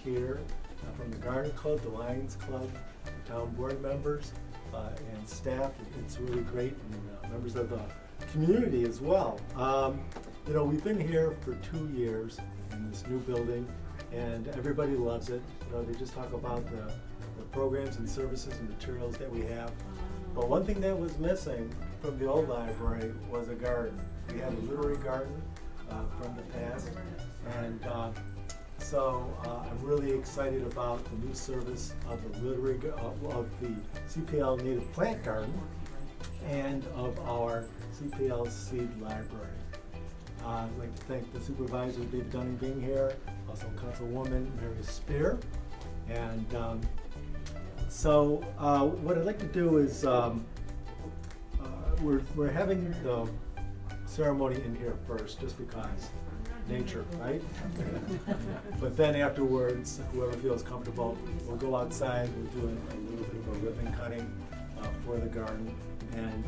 here from the Garden Club, the Lions Club, the town board members and staff. It's really great, and members of the community as well. You know, we've been here for 2 years in this new building, and everybody loves it. You know, they just talk about the programs and services and materials that we have. But one thing that was missing from the old library was a garden. We had a literary garden from the past, and so I'm really excited about the new service of the of the CPL Native Plant Garden and of our CPL Seed Library. I'd like to thank the supervisor, Dave Dunning, being here, also Councilwoman Mary Spear. And so what I'd like to do is we're having the ceremony in here first, just because nature, right? But then afterwards, whoever feels comfortable, we'll go outside, we'll do a little bit of a ribbon cutting for the garden. And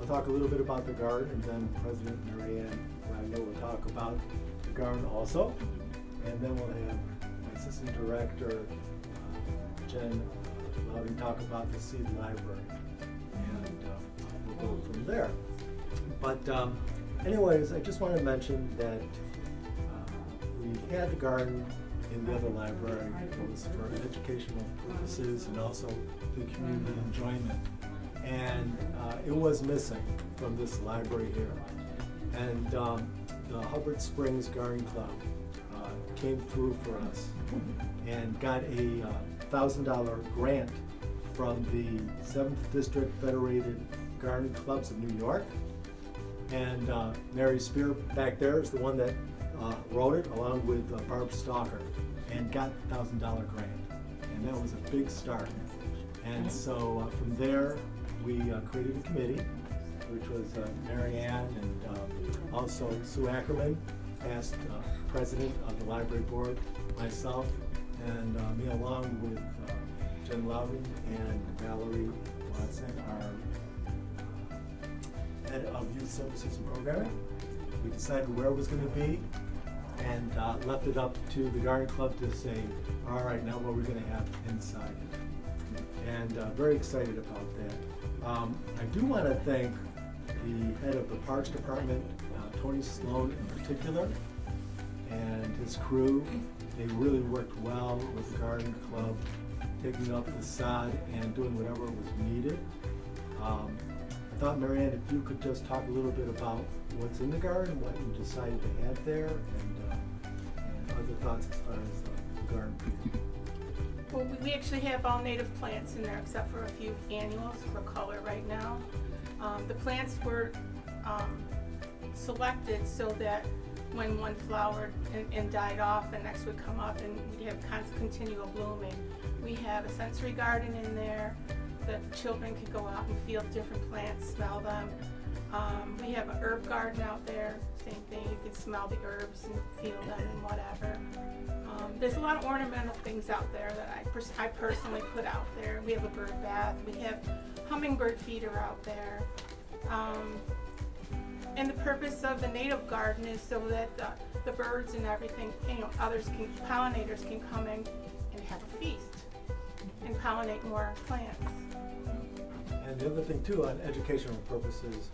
I'll talk a little bit about the garden, and then President Marianne Wagner will talk about the garden also. And then we'll have my Assistant Director, Jen Loudon, talk about the Seed Library. And we'll go from there. But anyways, I just want to mention that we had the garden in the other library. It was for educational purposes and also the community enjoyment. And it was missing from this library here. And the Hubbard Springs Garden Club came through for us and got a $1,000 grant from the 7th District Federated Garden Clubs of New York. And Mary Spear back there is the one that wrote it, along with Barb Stalker, and got the $1,000 grant. And that was a big start. And so from there, we created a committee, which was Mary Ann and also Sue Ackerman, past president of the library board, myself, and me, along with Jen Loudon and Valerie Watson, our head of youth services and programming. We decided where it was going to be, and left it up to the garden club to say, all right, now what we're going to have inside. And very excited about that. I do want to thank the head of the Parks Department, Tony Sloan in particular, and his crew. They really worked well with the garden club, taking up the sod and doing whatever was needed. I thought, Marianne, if you could just talk a little bit about what's in the garden, what you decided to add there, and other thoughts as far as the garden. Well, we actually have all native plants in there except for a few annuals for color right now. The plants were selected so that when one flowered and died off, the next would come up and we'd have continual blooming. We have a sensory garden in there that children could go out and feel different plants, smell them. We have an herb garden out there, same thing, you can smell the herbs and feel them and whatever. There's a lot of ornamental things out there that I personally put out there. We have a bird bath, we have hummingbird feeder out there. And the purpose of the native garden is so that the birds and everything, pollinators can come in and have a feast and pollinate more plants. And the other thing too, on educational purposes,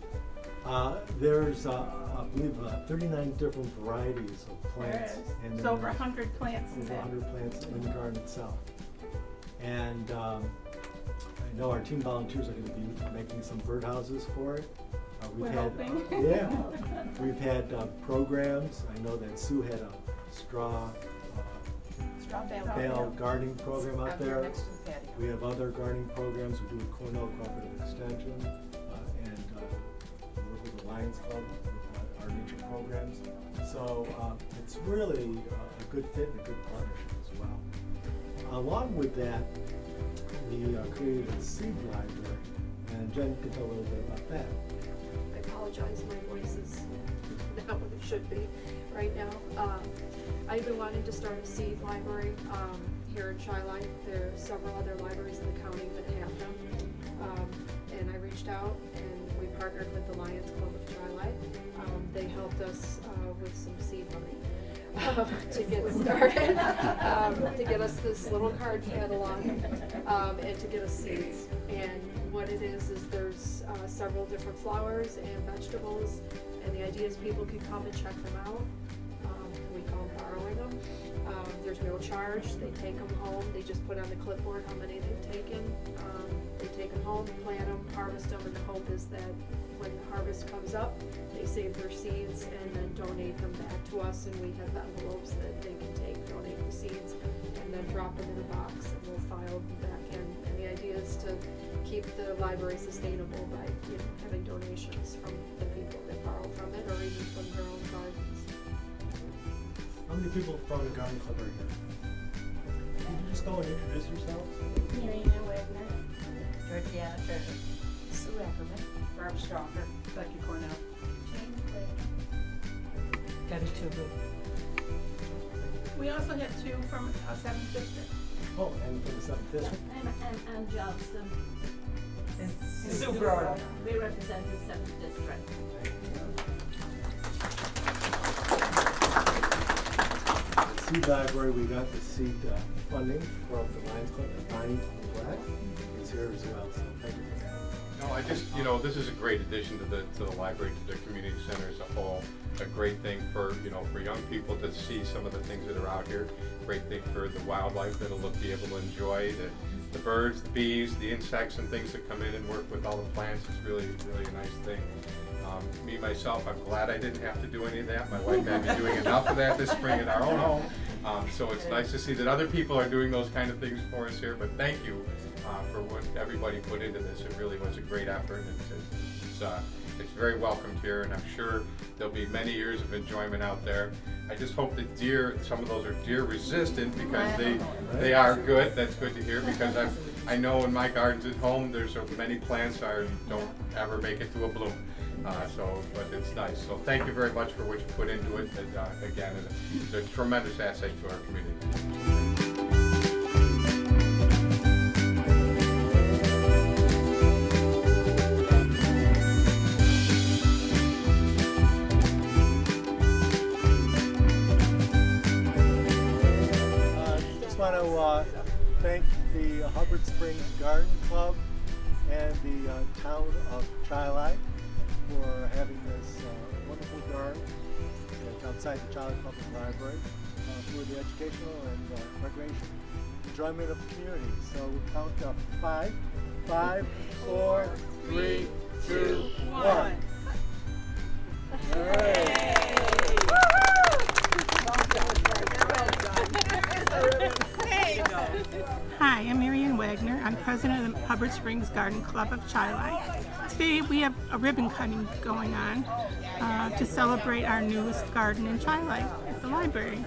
there's, I believe, 39 different varieties of plants. And there's over 100 plants in there. Over 100 plants in the garden itself. And I know our team volunteers are going to be making some birdhouses for it. We're hoping. Yeah, we've had programs. I know that Sue had a straw bale gardening program out there. We have other gardening programs. We do with Cornell Cooperative Extension and work with the Lions Club with our nature programs. So it's really a good fit and a good partnership as well. Along with that, we created a seed library, and Jen can tell a little bit about that. I apologize, my voice is not what it should be right now. I've been wanting to start a seed library here in Chi-Life. There are several other libraries in the county that have them. And I reached out and we partnered with the Lions Club of Chi-Life. They helped us with some seed money. to get started, to get us this little card catalog, and to get us seeds. And what it is there's several different flowers and vegetables, and the idea is people can come and check them out. We call them borrowing them. There's no charge. They take them home. They just put on the clipboard how many they've taken. They take them home, plant them, harvest them, and the hope is that when the harvest comes up, they save their seeds and then donate them back to us, and we have envelopes that they can donate the seeds, and then drop them in a box, and we'll file them back in. And the idea is to keep the library sustainable by having donations from the people that borrow from it, or even from their own gardens. How many people from the garden club are here? Can you just go and introduce yourselves? Marianne Wagner. Georgiana Turner, Sue Ackerman, Barb Stalker, Becky Cornell, James Blake. Debbie Toogood. We also have 2 from 7th District. Oh, and from the 7th District? I'm Johnston. And Sue Brown. We represent the 7th District. The seed library, we got the seed funding from the Lions Club, and Bonnie Black is here as well, so thank you for that. No, I just, this is a great addition to the library, to the community center as a whole. A great thing for, for young people to see some of the things that are out here. Great thing for the wildlife that'll be able to enjoy, the birds, the bees, the insects and things that come in and work with all the plants. It's really, really a nice thing. Me, myself, I'm glad I didn't have to do any of that. My wife had me doing enough of that this spring in our own home. So it's nice to see that other people are doing those kind of things for us here, but thank you for what everybody put into this. It really was a great effort, and it's very welcomed here, and I'm sure there'll be many years of enjoyment out there. I just hope that deer, some of those are deer resistant, because they are good. That's good to hear, because I know in my gardens at home there's many plants don't ever make it to a bloom. But it's nice. So thank you very much for what you put into it. And, again, it's a tremendous asset to our community. Just want to thank the Hubbard Springs Garden Club and the town of Chi-Li for having this wonderful garden outside the Chi-Li Public Library for the educational and recreation enjoyment of the community. So we count up 5, 5, 4, 3, 2, 1. All right. Hi, I'm Marianne Wagner. I'm president of the Hubbard Springs Garden Club of Chi-Li. Today we have a ribbon cutting going on to celebrate our newest garden in Chi-Li at the library.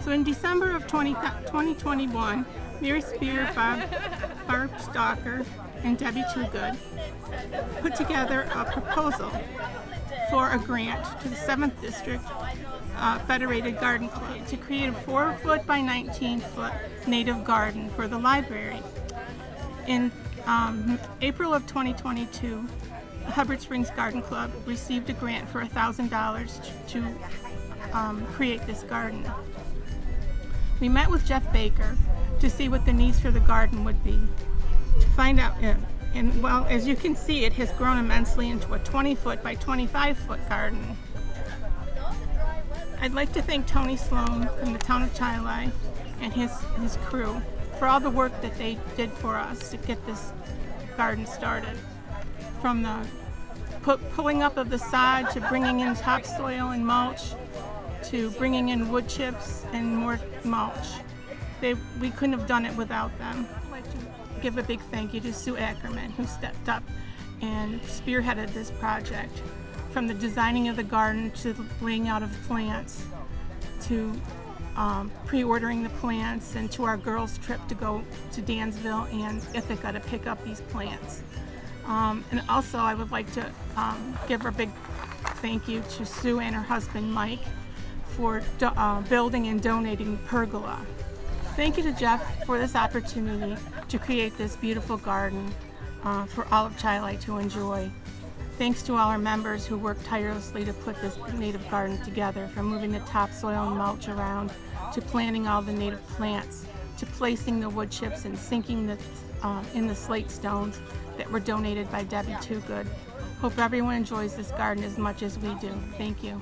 So in December of 2021, Mary Spear, Barb Stalker, and Debbie Toogood put together a proposal for a grant to the 7th District Federated Garden Club to create a 4-foot by 19-foot native garden for the library. In April of 2022, the Hubbard Springs Garden Club received a grant for $1,000 to create this garden. We met with Jeff Baker to see what the needs for the garden would be, to find out, and well, as you can see, it has grown immensely into a 20-foot by 25-foot garden. I'd like to thank Tony Sloan from the town of Chi-Li and his crew for all the work that they did for us to get this garden started. From the pulling up of the sod, to bringing in topsoil and mulch, to bringing in wood chips and more mulch. We couldn't have done it without them. I'd like to give a big thank you to Sue Ackerman, who stepped up and spearheaded this project. From the designing of the garden to the laying out of plants, to pre-ordering the plants, and to our girls' trip to go to Dansville and Ithaca to pick up these plants. And also I would like to give a big thank you to Sue and her husband Mike for building and donating the pergola. Thank you to Jeff for this opportunity to create this beautiful garden for all of Chi-Li to enjoy. Thanks to all our members who worked tirelessly to put this native garden together, from moving the topsoil and mulch around, to planting all the native plants, to placing the wood chips and sinking in the slate stones that were donated by Debbie Toogood. Hope everyone enjoys this garden as much as we do. Thank you.